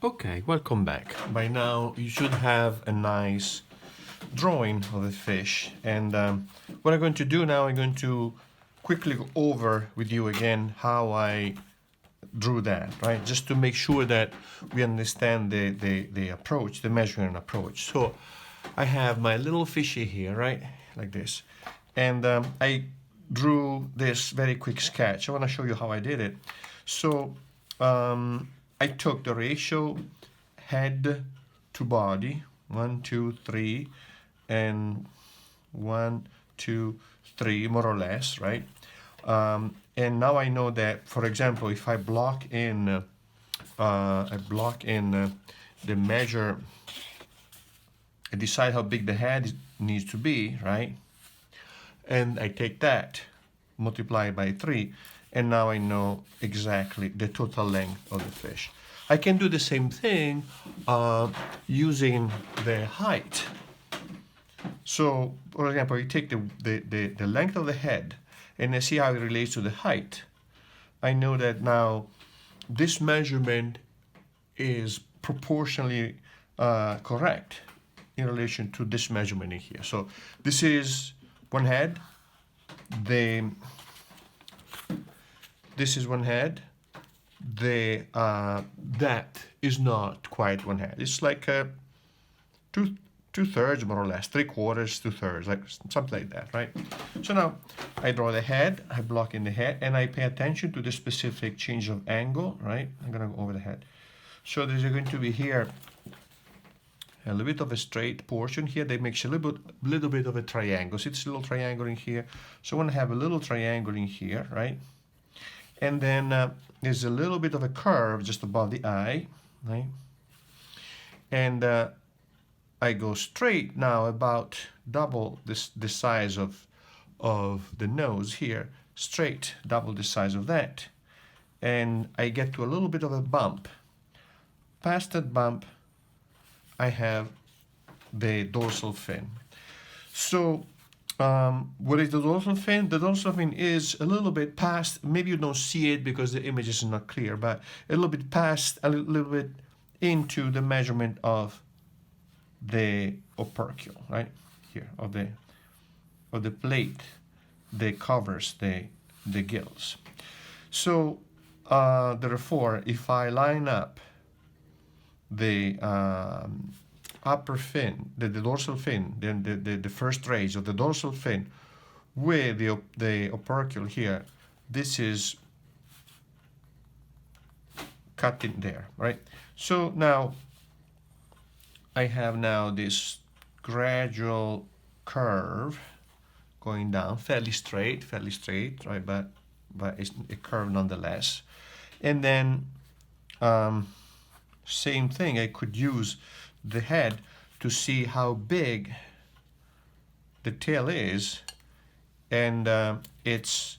Okay, welcome back. By now you should have a nice drawing of the fish, and what I'm going to do now, I'm going to quickly go over with you again how I drew that, right? Just to make sure that we understand the approach, the measuring approach. So I have my little fishy here, right? Like this. And I drew this very quick sketch. I want to show you how I did it. So I took the ratio head to body, 1, 2, 3, and 1, 2, 3, more or less, right? And now I know that, for example, if I block in, the measure, I decide how big the head needs to be, right? And I take that, multiply by 3, and now I know exactly the total length of the fish. I can do the same thing using the height. So, for example, you take the length of the head and I see how it relates to the height. I know that now this measurement is proportionally correct in relation to this measurement in here. So this is one head. This is one head. That is not quite one head. It's like two-thirds, more or less, 3/4, 2/3, like something like that, right? So now I draw the head, I block in the head, and I pay attention to the specific change of angle, right? I'm gonna go over the head. So there's going to be here a little bit of a straight portion here that makes a little bit of a triangle. See this little triangle in here? So I want to have a little triangle in here, right? And then there's a little bit of a curve just above the eye, right? And I go straight now about double the size of the nose here, straight, double the size of that. And I get to a little bit of a bump. Past that bump, I have the dorsal fin. So what is the dorsal fin? The dorsal fin is a little bit past, maybe you don't see it because the image is not clear, but a little bit past, a little bit into the measurement of the opercle, right? Here, of the plate that covers the gills. So therefore, if I line up the upper fin, the dorsal fin, then the first rays of the dorsal fin with the opercle here, this is cut in there, right? So now I have now this gradual curve going down, fairly straight, right? But it's a curve nonetheless. And then same thing, I could use the head to see how big the tail is, and it's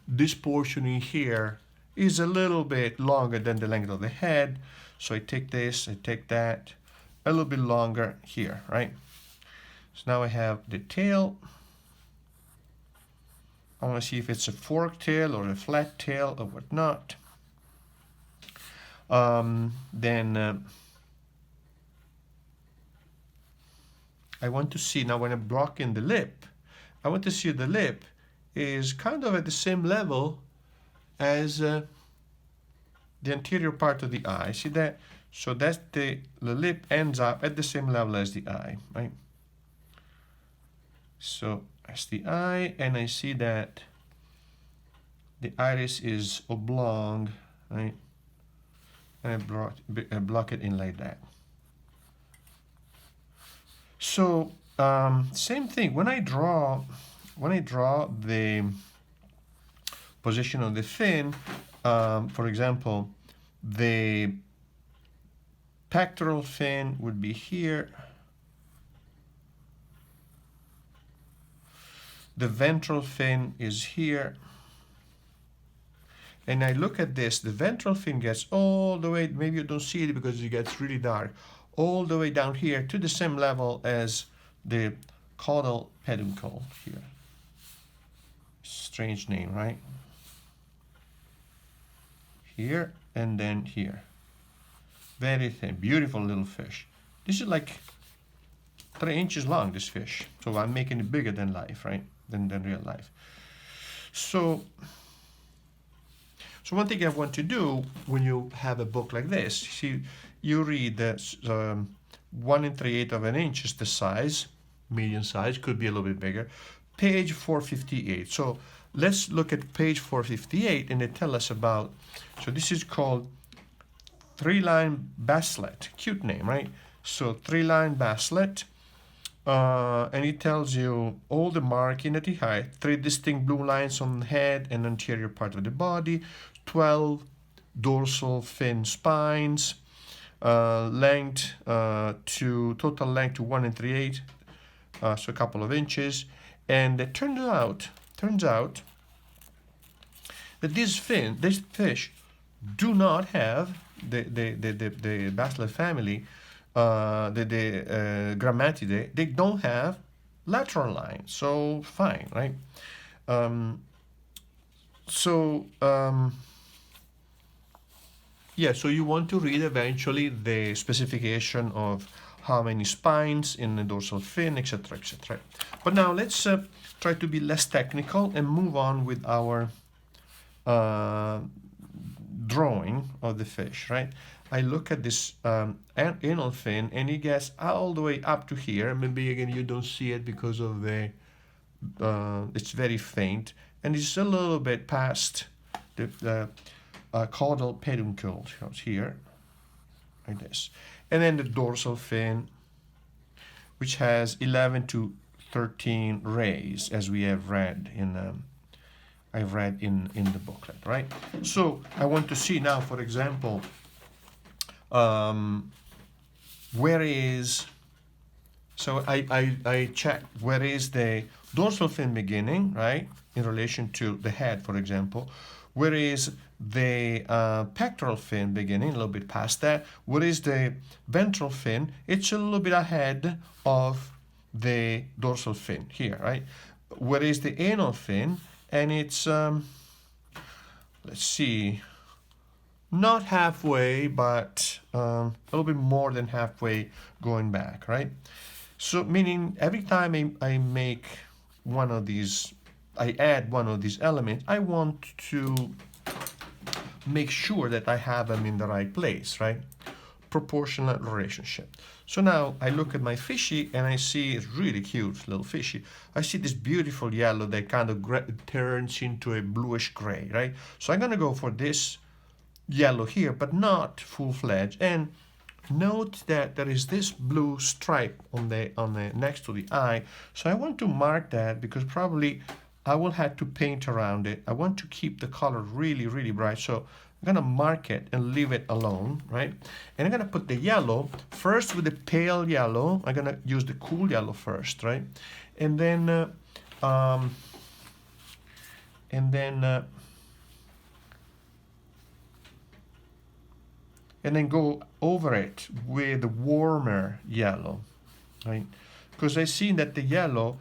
this portion in here is a little bit longer than the length of the head, so I take this, I take that, a little bit longer here, right? So now I have the tail. I want to see if it's a forked tail or a flat tail or whatnot. Then I want to see, now when I'm blocking the lip, I want to see the lip is kind of at the same level as the anterior part of the eye. See that? So that's the lip ends up at the same level as the eye, right? So that's the eye, and I see that the iris is oblong, right? And I block it in like that. So same thing, when I draw the position of the fin, for example, the pectoral fin would be here, the ventral fin is here, and I look at this, the ventral fin gets all the way, maybe you don't see it because it gets really dark, all the way down here to the same level as the caudal peduncle here. Strange name, right? Here and then here. Very thin, beautiful little fish. This is like 3 inches long, this fish. So I'm making it bigger than life, right? Than real life. So one thing I want to do when you have a book like this, see, you read that 1 3/8 of an inch is the size, medium size, could be a little bit bigger. Page 458. So let's look at page 458 and they tell us about, so this is called 3-line baslet. Cute name, right? So 3-line baslet. And it tells you all the marking at the height, 3 distinct blue lines on the head and anterior part of the body, 12 dorsal fin spines, length total length to 1 3/8, so a couple of inches. And it turns out that these fish do not have the baslet family. The Grammatidae, they don't have lateral lines, so fine, right? Yeah, so you want to read eventually the specification of how many spines in the dorsal fin, etc., etc. But now let's try to be less technical and move on with our drawing of the fish, right? I look at this anal fin and it gets all the way up to here. Maybe again you don't see it because of the it's very faint, and it's a little bit past the caudal peduncle here, like this. And then the dorsal fin, which has 11 to 13 rays, as we have read in I've read in the booklet, right? So I want to see now, for example, where is, so I check where is the dorsal fin beginning, right, in relation to the head, for example. Where is the pectoral fin beginning, a little bit past that. Where is the ventral fin? It's a little bit ahead of the dorsal fin here, right? Where is the anal fin? And it's, let's see, not halfway, but a little bit more than halfway going back, right? So meaning every time I make one of these, I add one of these elements, I want to make sure that I have them in the right place, right? Proportional relationship. So now I look at my fishy and I see it's really cute little fishy. I see this beautiful yellow that kind of turns into a bluish gray, right? So I'm gonna go for this yellow here, but not full-fledged. And note that there is this blue stripe on the next to the eye. So I want to mark that because probably I will have to paint around it. I want to keep the color really, really bright. So I'm gonna mark it and leave it alone, right? And I'm gonna put the yellow first with the pale yellow. I'm gonna use the cool yellow first, right? And then go over it with the warmer yellow, right? Because I see that the yellow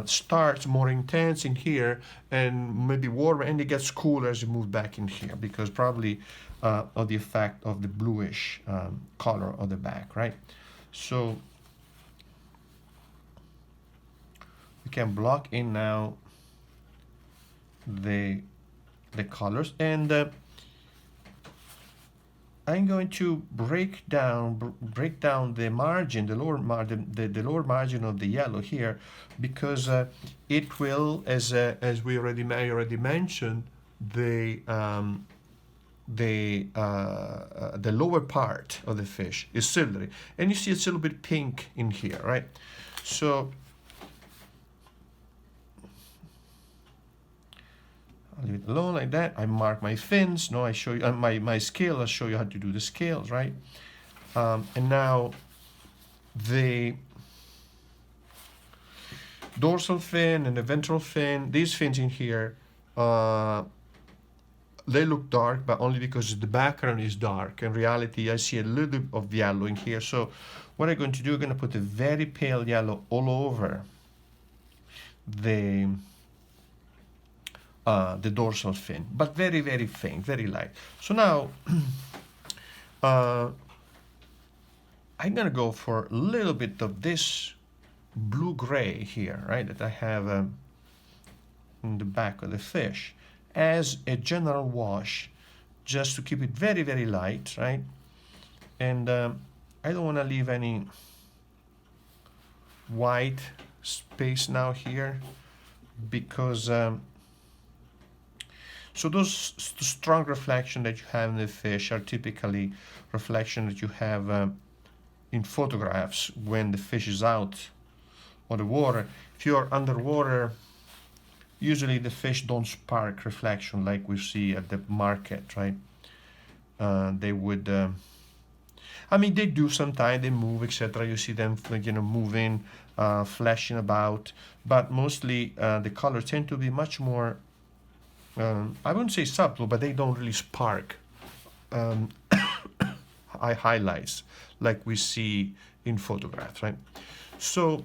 starts more intense in here and maybe warmer, and it gets cooler as you move back in here because probably of the effect of the bluish color of the back, right? So we can block in now the colors, and I'm going to break down the margin, the lower margin of the yellow here, because it will, as I already mentioned, the lower part of the fish is silvery, and you see it's a little bit pink in here, right? So I'll leave it alone like that. I mark my fins. No, I show you my scale. I'll show you how to do the scales, right? And now the dorsal fin and the ventral fin, these fins in here, they look dark, but only because the background is dark. In reality, I see a little bit of yellow in here. So what I'm going to do, I'm going to put a very pale yellow all over the dorsal fin, but very, very faint, very light. So now Uh, I'm gonna go for a little bit of this blue-gray here, right, that I have in the back of the fish as a general wash, just to keep it very, very light, right? And I don't want to leave any white space now here, because so those strong reflection that you have in the fish are typically reflection that you have in photographs when the fish is out of the water. If you're underwater, usually the fish don't spark reflection like we see at the market, right? They would, I mean, they do sometimes, they move, etc. You see them, like, you know, moving, flashing about, but mostly the colors tend to be much more, I wouldn't say subtle, but they don't really spark highlights like we see in photographs, right? So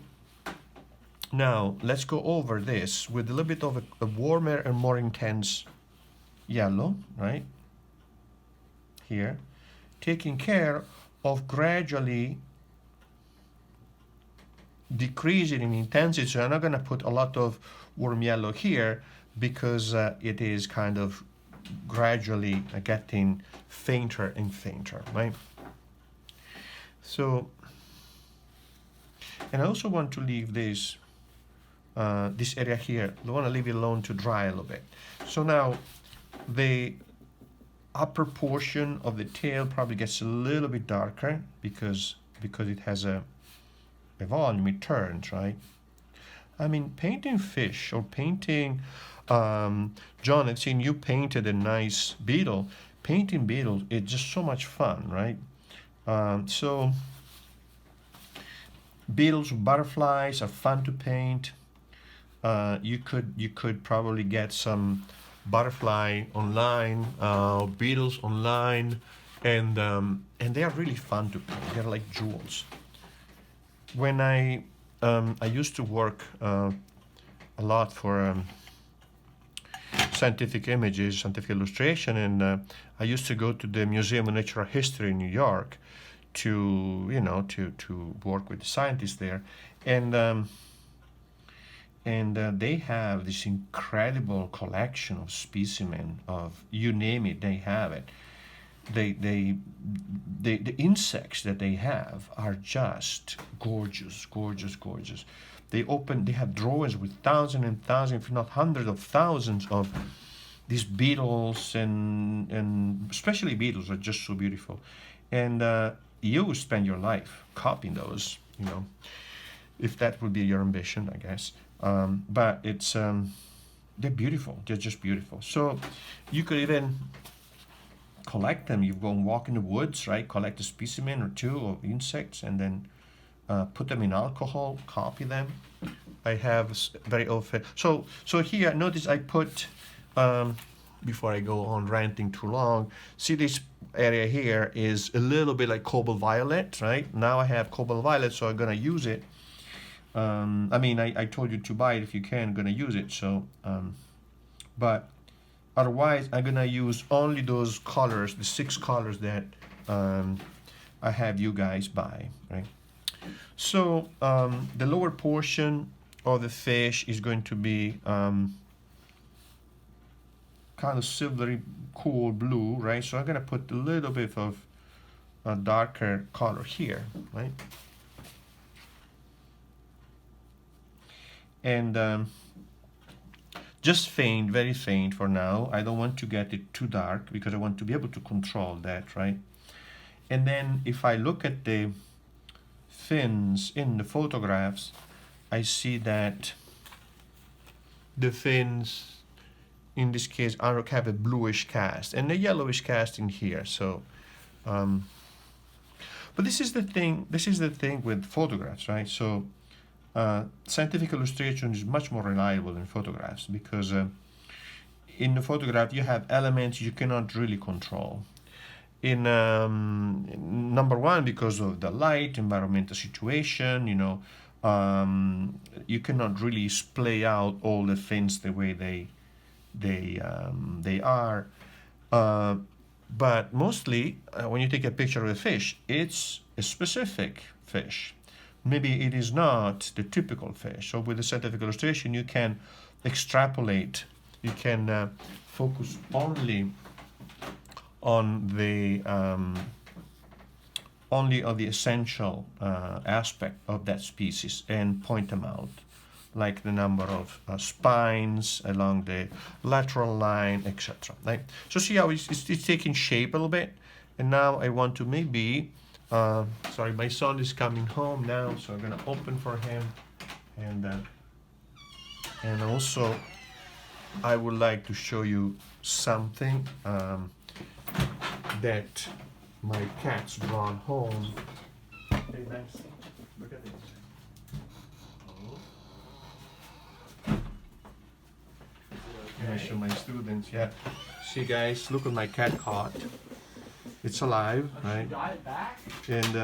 now let's go over this with a little bit of a warmer and more intense yellow, right? Here, taking care of gradually decreasing in intensity. So I'm not going to put a lot of warm yellow here, because it is kind of gradually getting fainter and fainter, right? So, and I also want to leave this this area here. I want to leave it alone to dry a little bit. So now the upper portion of the tail probably gets a little bit darker because it has a volume, it turns, right? I mean, painting fish or painting, John, I've seen you painted a nice beetle. Painting beetles is just so much fun, right? So beetles, butterflies are fun to paint. You could probably get some butterfly online, beetles online, and they are really fun to paint. They're like jewels. When I used to work a lot for scientific images, scientific illustration, and I used to go to the Museum of Natural History in New York to, you know, to work with the scientists there, and they have this incredible collection of specimen of, you name it, they have it. The insects that they have are just gorgeous, gorgeous, gorgeous. They have drawings with thousands and thousands, if not hundreds of thousands of these beetles, and especially beetles are just so beautiful. And you spend your life copying those, you know, if that would be your ambition, I guess. But it's they're beautiful. They're just beautiful. So you could even collect them. You go and walk in the woods, right? Collect a specimen or two of insects, and then put them in alcohol, copy them. I have very often. So here, notice I put, before I go on ranting too long, see this area here is a little bit like cobalt violet, right? Now I have cobalt violet, so I'm gonna use it. I mean, I told you to buy it if you can, I'm gonna use it. So, but otherwise, I'm gonna use only those colors, the 6 colors that I have you guys buy, right? So the lower portion of the fish is going to be kind of silvery, cool blue, right? So I'm gonna put a little bit of a darker color here, right? And just faint, very faint for now. I don't want to get it too dark because I want to be able to control that, right? And then if I look at the fins in the photographs, I see that the fins in this case have a bluish cast and a yellowish cast in here. So but this is the thing with photographs, right? So scientific illustration is much more reliable than photographs because in the photograph you have elements you cannot really control. In number one, because of the light, environmental situation, you know, you cannot really splay out all the things the way they are. But mostly, when you take a picture of a fish, it's a specific fish. Maybe it is not the typical fish. So with the scientific illustration, you can extrapolate. You can focus only on the essential aspect of that species and point them out, like the number of spines along the lateral line, etc. Right? So see how it's taking shape a little bit. And now I want to maybe, sorry, my son is coming home now, so I'm gonna open for him. And also I would like to show you something that my cats brought home. Hey, Nancy, look at this. Can I show my students? Yeah. See, guys, look what my cat caught. It's alive, right? And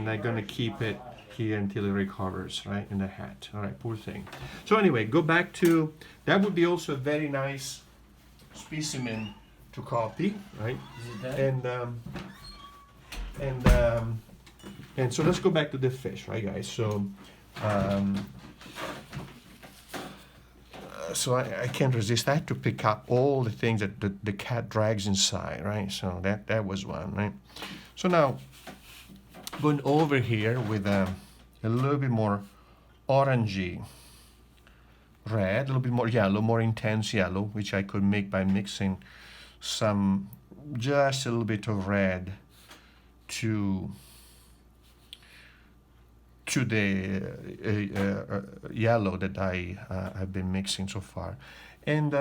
I'm gonna keep it here until it recovers, right, in the hat. All right, poor thing. So anyway, go back to, that would be also a very nice specimen to copy, right? And so let's go back to the fish, right, guys? So so I can't resist. I had to pick up all the things that the cat drags inside, right? So that was one, right? So now going over here with a little bit more orangey red, a little bit more yellow, more intense yellow, which I could make by mixing some, just a little bit of red to the yellow that I have been mixing so far. And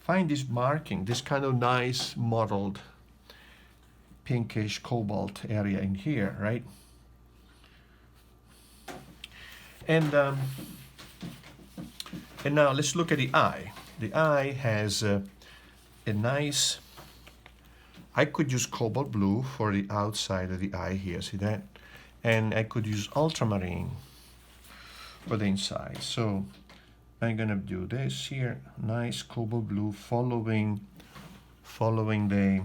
find this marking, this kind of nice mottled pinkish cobalt area in here, right? And now let's look at the eye. The eye has a nice, I could use cobalt blue for the outside of the eye here, see that? And I could use ultramarine for the inside. So I'm gonna do this here, nice cobalt blue, following the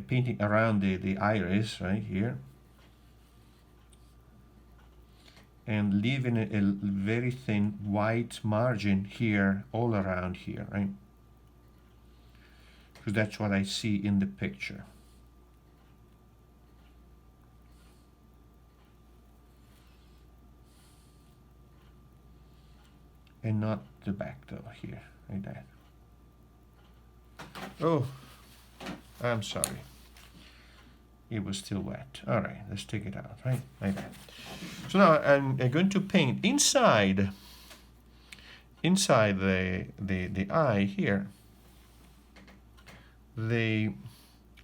painting around the iris right here, and leaving a very thin white margin here all around here, right? Because that's what I see in the picture. And not the back though, here, like that. Oh, I'm sorry. It was still wet. All right, let's take it out, right, like that. So now I'm going to paint inside the eye here, the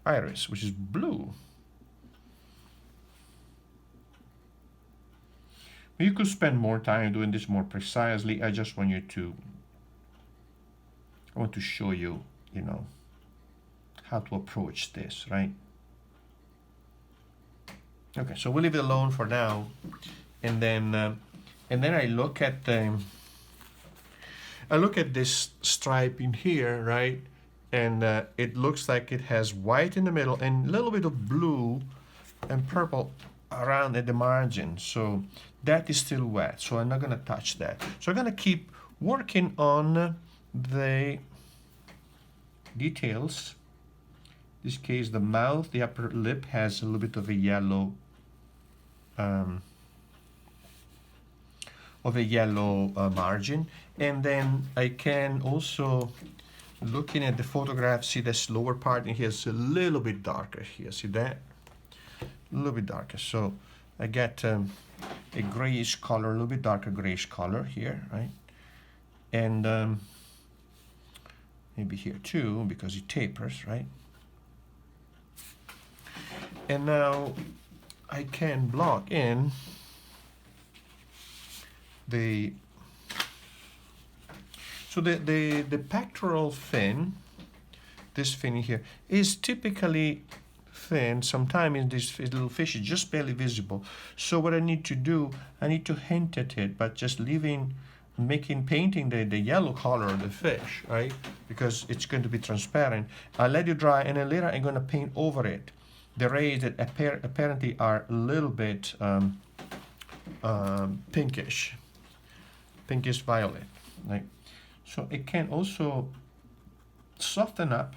iris, which is blue. You could spend more time doing this more precisely. I just want you to, I want to show you, you know, how to approach this, right? Okay, so we'll leave it alone for now, and then I look at this stripe in here, right? And it looks like it has white in the middle and a little bit of blue and purple around at the margin. So that is still wet, so I'm not gonna touch that. So I'm gonna keep working on the details. In this case, the mouth, the upper lip has a little bit of a yellow margin. And then I can also, looking at the photograph, see this lower part in here is a little bit darker here. See that? A little bit darker. So I get a grayish color, a little bit darker grayish color here, right? And maybe here too, because it tapers, right? And now I can block in the pectoral fin. This fin here is typically thin. Sometimes this little fish is just barely visible. So what I need to do, I need to hint at it, but just leaving painting the yellow color of the fish, right? Because it's going to be transparent. I let it dry, and then later I'm going to paint over it the rays that apparently are a little bit pinkish violet, right? So it can also soften up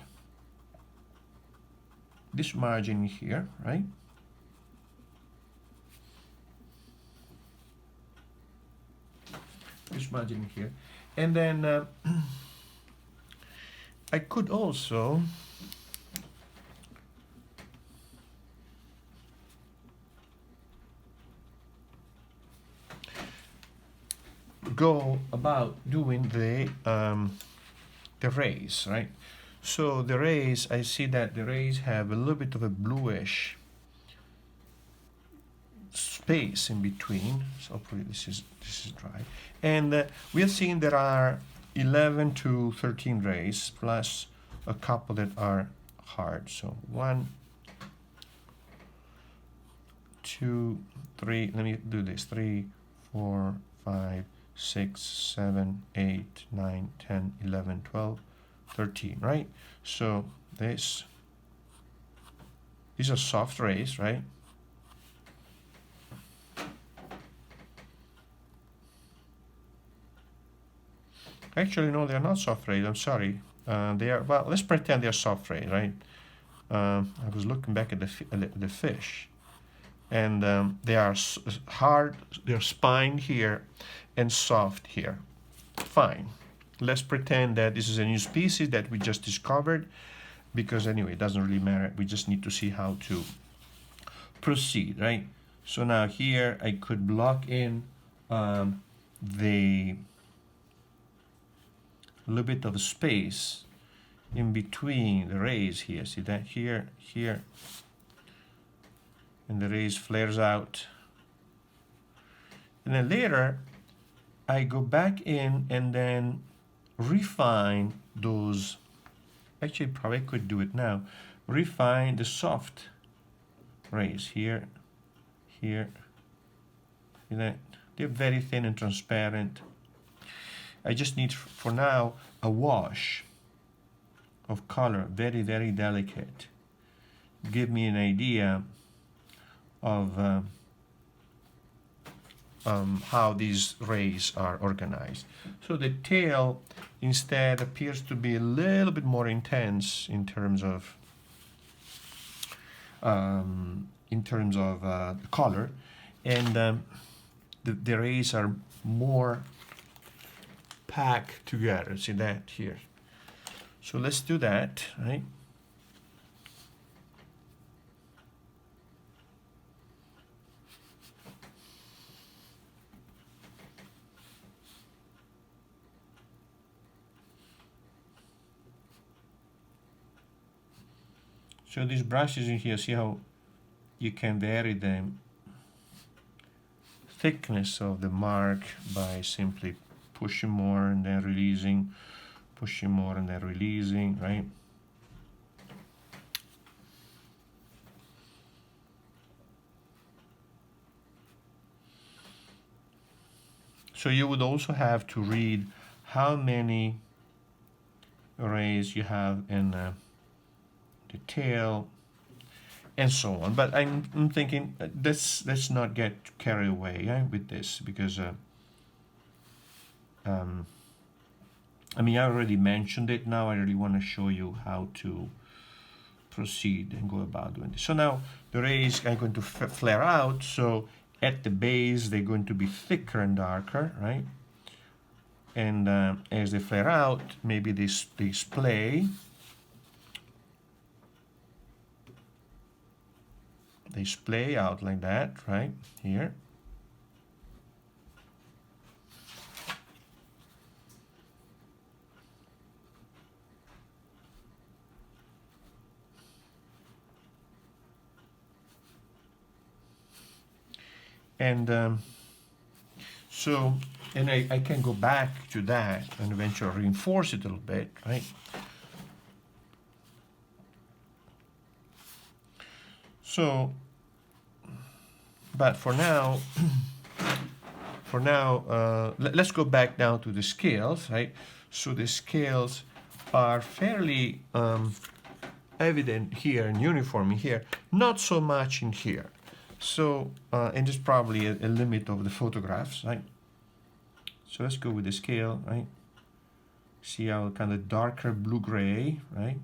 this margin here, right? This margin here, and then I could also go about doing the rays, right? So the rays, I see that the rays have a little bit of a bluish space in between. So hopefully this is dry. And we have seen there are 11 to 13 rays plus a couple that are hard. So 1, 2, 3. Let me do this. 3, 4, 5, 6, 7, 8, 9, 10, 11, 12, 13, right? So these are soft rays, right? Actually, no, they're not soft rays. I'm sorry. They are, well, let's pretend they're soft rays, right? I was looking back at the fish, and they are hard, they're spined here and soft here. Fine. Let's pretend that this is a new species that we just discovered, because anyway, it doesn't really matter. We just need to see how to proceed, right? So now here I could block in the little bit of space in between the rays here. See that here, and the rays flares out. And then later I go back in and then refine those. Actually, probably could do it now. Refine the soft rays here. See that? They're very thin and transparent. I just need, for now, a wash of color, very, very delicate. Give me an idea of how these rays are organized. So the tail instead appears to be a little bit more intense in terms of color, and the rays are more packed together. See that here? So let's do that, right? So these brushes in here, see how you can vary the thickness of the mark by simply pushing more and then releasing, pushing more and then releasing, right? So you would also have to read how many rays you have in the tail and so on. But I'm thinking, let's not get carried away with this, because I mean, I already mentioned it. Now I really want to show you how to proceed and go about doing this. So now the rays are going to flare out. So at the base, they're going to be thicker and darker, right? And as they flare out, maybe they splay. They splay out like that, right? Here. And so, and I can go back to that and eventually reinforce it a little bit, right? So, but for now, for now, let's go back now to the scales, right? So the scales are fairly evident here and uniform here, not so much in here. So, and there's probably a limit of the photographs, right? So let's go with the scale, right? See how kind of darker blue-gray, right?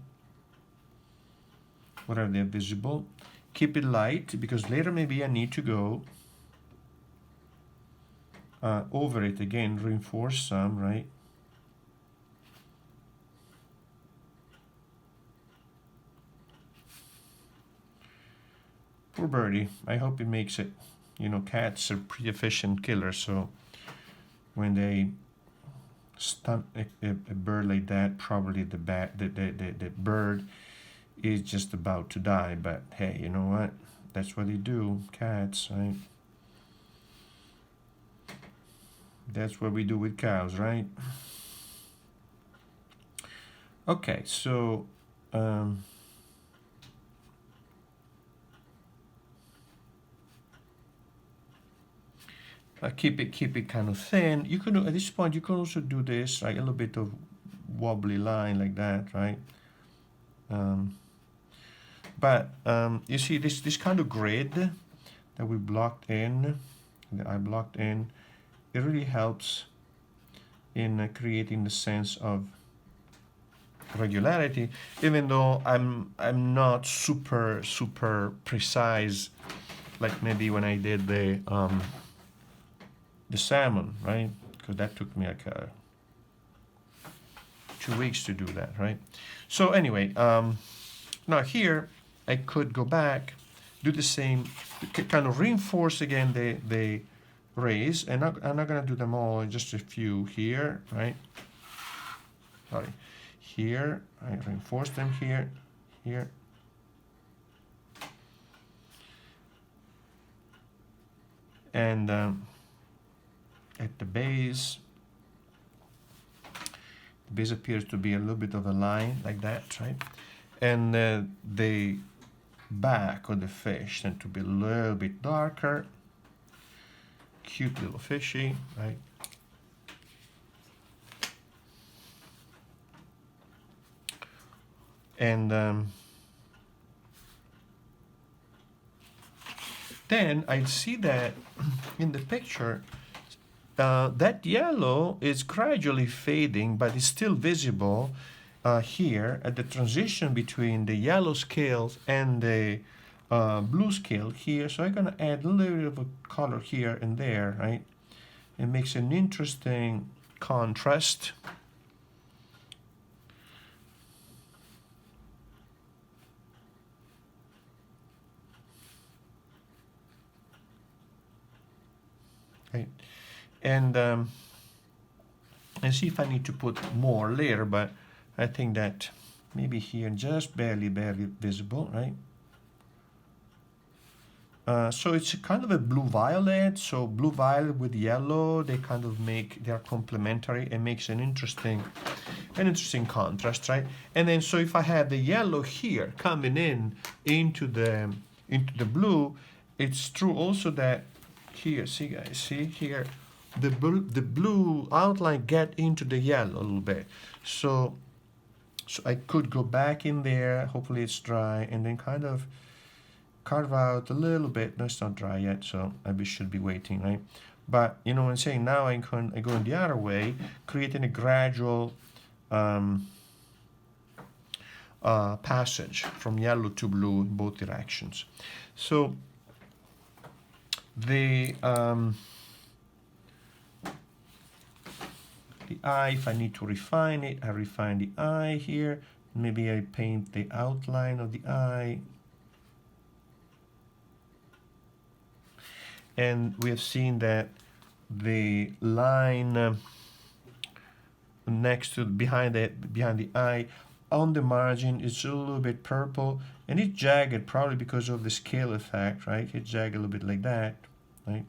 Wherever they're visible. Keep it light, because later maybe I need to go over it again, reinforce some, right? Poor birdie. I hope it makes it. You know, cats are pretty efficient killers, so when they stun a bird like that, probably the bird is just about to die. But hey, you know what? That's what they do, cats, right? That's what we do with cows, right? Okay, so keep it kind of thin. You can, at this point, you can also do this, right? A little bit of wobbly line like that, right? But you see this kind of grid that we blocked in, that I blocked in, it really helps in creating the sense of regularity, even though I'm not super precise, like maybe when I did the salmon, right? Because that took me like 2 weeks to do that, right? So anyway, now here I could go back, do the same, kind of reinforce again the rays, and I'm not going to do them all, just a few here, right? Sorry, here, I reinforce them here, here. And at the base appears to be a little bit of a line like that, right? And the back of the fish tend to be a little bit darker. Cute little fishy, right? And then I see that in the picture, that yellow is gradually fading, but it's still visible here at the transition between the yellow scales and the blue scale here. So I'm going to add a little bit of a color here and there, right? It makes an interesting contrast. Right. And see if I need to put more later, but I think that maybe here just barely visible, right? So it's kind of a blue-violet, so blue-violet with yellow, they kind of they're complementary. It makes an interesting contrast, right? And then so if I have the yellow here coming into the blue, it's true also that here, see guys, see here, the blue outline get into the yellow a little bit. So I could go back in there, hopefully it's dry, and then kind of carve out a little bit. No, it's not dry yet, so I should be waiting, right? But you know what I'm saying, now I go in the other way, creating a gradual passage from yellow to blue in both directions. So the eye, if I need to refine it, I refine the eye here. Maybe I paint the outline of the eye. And we have seen that the line next to behind the eye on the margin is a little bit purple, and it's jagged probably because of the scale effect, right? It's jagged a little bit like that, right?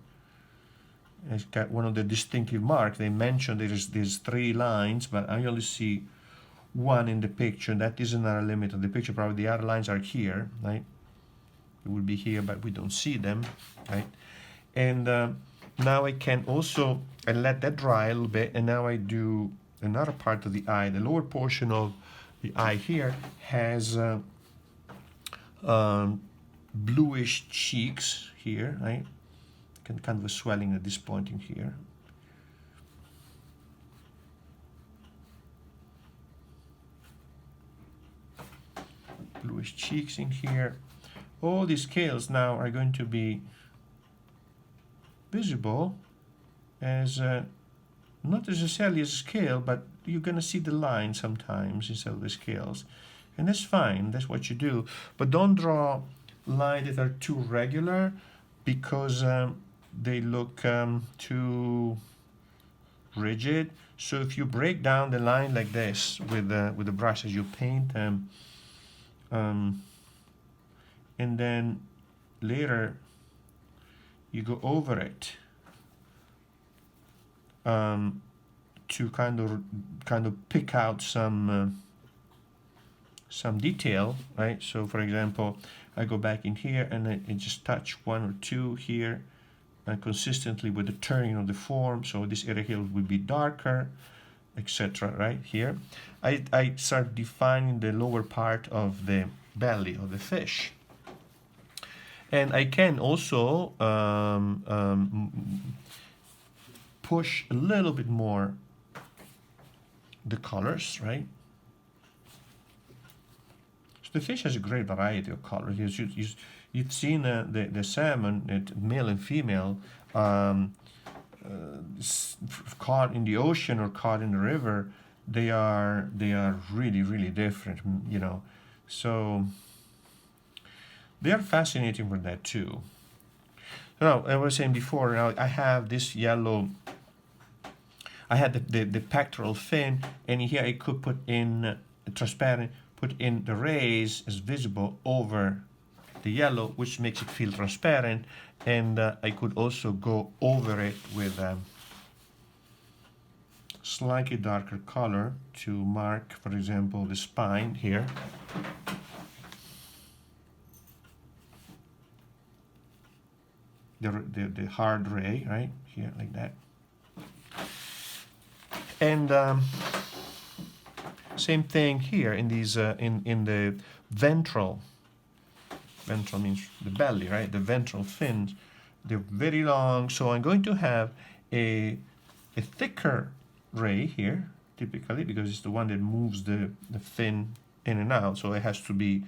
It's got one of the distinctive marks. They mentioned there's 3 lines, but I only see one in the picture. That is another limit of the picture. Probably the other lines are here, right? It will be here, but we don't see them, right? And Now I can also, I let that dry a little bit, and now I do another part of the eye. The lower portion of the eye here has bluish cheeks here, right? Kind of a swelling at this point in here. Bluish cheeks in here. All these scales now are going to be visible as not necessarily as a scale, but you're going to see the line sometimes instead of the scales. And that's fine, that's what you do. But don't draw lines that are too regular, because they look too rigid. So if you break down the line like this with the brush as you paint them, and then later you go over it to kind of pick out some detail, right? So for example, I go back in here and I just touch one or two here, consistently with the turning of the form. So this area here will be darker, etc. Right here, I start defining the lower part of the belly of the fish. And I can also push a little bit more the colors, right? So the fish has a great variety of colors. You've seen the salmon, male and female, caught in the ocean or caught in the river. They are really, really different, you know. So they are fascinating for that too. Now, I was saying before, now I have this yellow, I had the pectoral fin, and here I could put in transparent, put in the rays as visible over the yellow, which makes it feel transparent. And I could also go over it with slightly darker color to mark, for example, the spine here. The hard ray, right here, like that. And same thing here in these in the ventral. Ventral means the belly, right? The ventral fins, they're very long. So I'm going to have a thicker ray here, typically, because it's the one that moves the fin in and out. So it has to be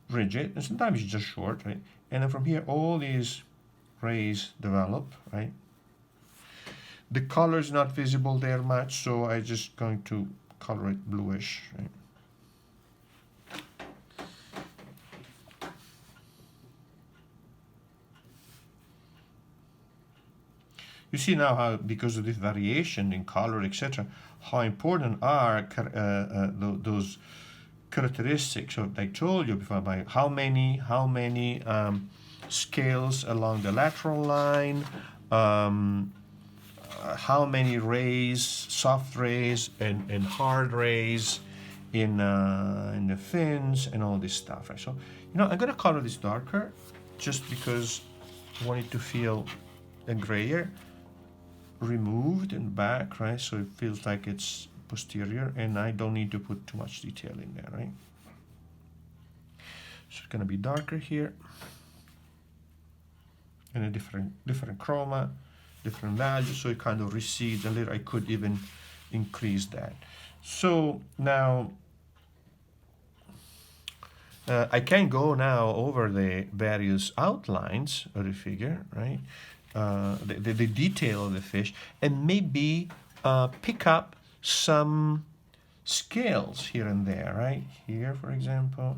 rigid, and sometimes it's just short, right? And then from here, all these rays develop, right? The color is not visible there much, so I'm just going to color it bluish, right? You see now how, because of this variation in color, etc., how important are those characteristics of, I told you before, by how many scales along the lateral line, how many rays, soft rays and hard rays in the fins, and all this stuff, right? So, you know, I'm gonna color this darker just because I want it to feel a grayer, removed in the back, right? So it feels like it's posterior, and I don't need to put too much detail in there, right? So it's gonna be darker here, and a different chroma, different values, so it kind of recedes a little. I could even increase that. So now I can go now over the various outlines of the figure, right? The detail of the fish, and maybe pick up some scales here and there, right? Here, for example,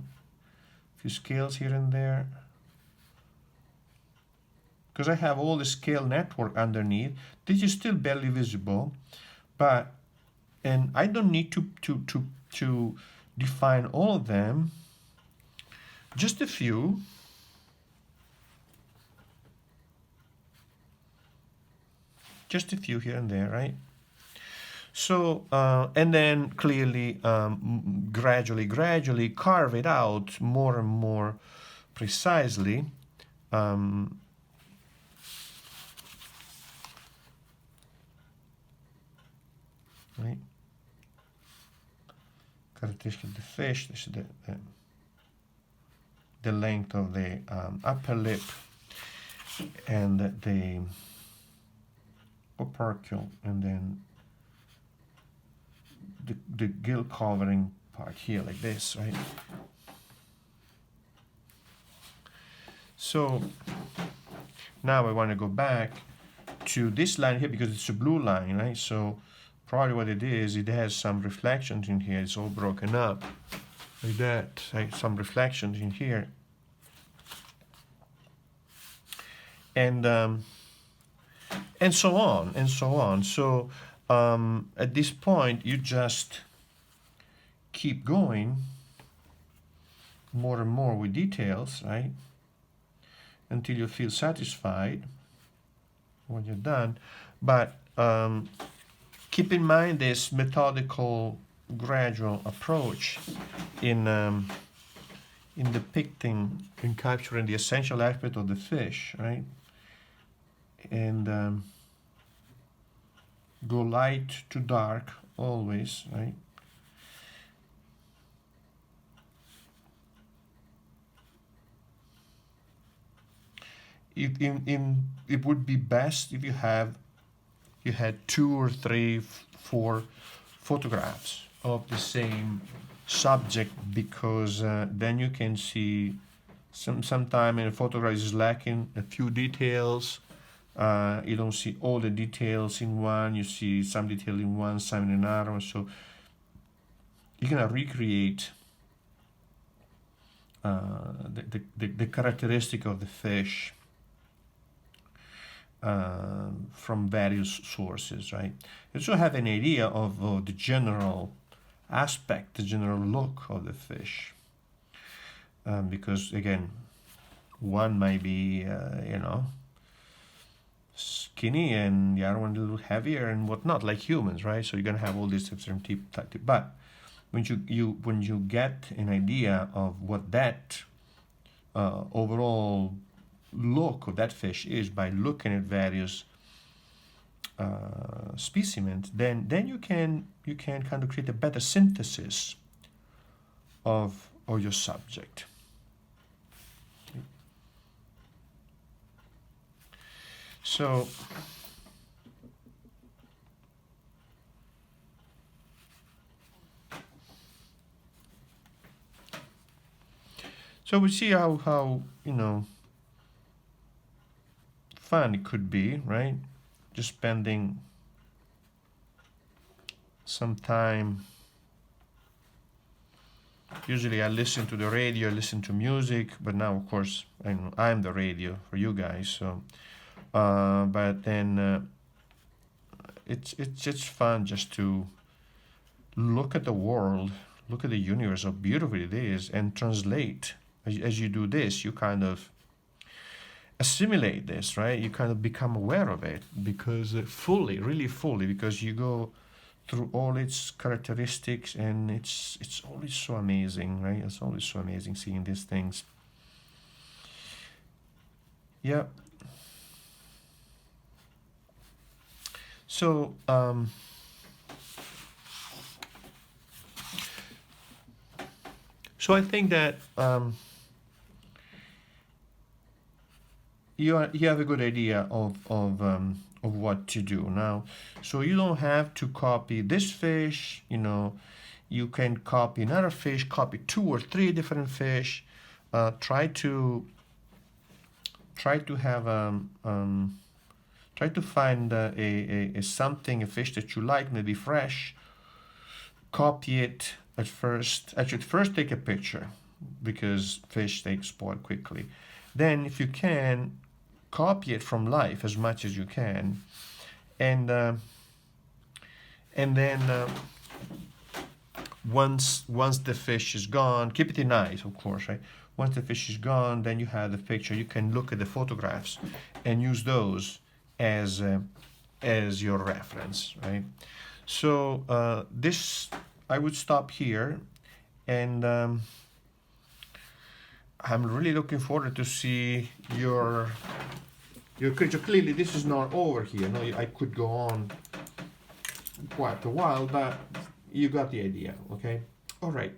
a few scales here and there. Because I have all the scale network underneath. This is still barely visible, but, and I don't need to define all of them, just a few. Just a few here and there, right? So, and then clearly, gradually carve it out more and more precisely. right? Characteristic of the fish. This is the length of the upper lip and the opercle, and then the gill covering part here, like this, right? So now I want to go back to this line here because it's a blue line, right? So probably what it is, it has some reflections in here. It's all broken up like that, right? Some reflections in here. And so on, and so on. So at this point, you just keep going more and more with details, right? Until you feel satisfied when you're done. But keep in mind this methodical, gradual approach in depicting and capturing the essential aspect of the fish, right? And go light to dark always, right? It would be best if you had 2 or 3, 4 photographs of the same subject, because then you can see sometime in a photograph is lacking a few details. You don't see all the details in one. You see some detail in one, some in another. So you're gonna recreate the characteristic of the fish from various sources, right? You also have an idea of the general aspect, the general look of the fish, because again, one might be skinny and the other one a little heavier and whatnot, like humans, right? So you're gonna have all these different type. But when you get an idea of what that overall look of that fish is by looking at various specimens, then you can kind of create a better synthesis of your subject. So we see how fun it could be, right? Just spending some time. Usually I listen to the radio, I listen to music, but now of course I'm the radio for you guys. So, but then it's just fun just to look at the world, look at the universe, how beautiful it is, and translate. As you do this, you kind of assimilate this, right? You kind of become aware of it, because really fully, because you go through all its characteristics, and it's always so amazing, right? It's always so amazing seeing these things. Yeah. So I think that you have a good idea of what to do now. So you don't have to copy this fish. You can copy another fish, copy 2 or 3 different fish. Try to have try to find a fish that you like, maybe fresh. Copy it at first. Actually, first take a picture, because fish they spoil quickly. Then, if you can, copy it from life as much as you can, and then once the fish is gone, keep it in eyes, of course, right? Once the fish is gone, then you have the picture. You can look at the photographs and use those as your reference, right? So this, I would stop here, and I'm really looking forward to see your creature. Clearly, this is not over here. No, I could go on quite a while, but you got the idea, okay? All right,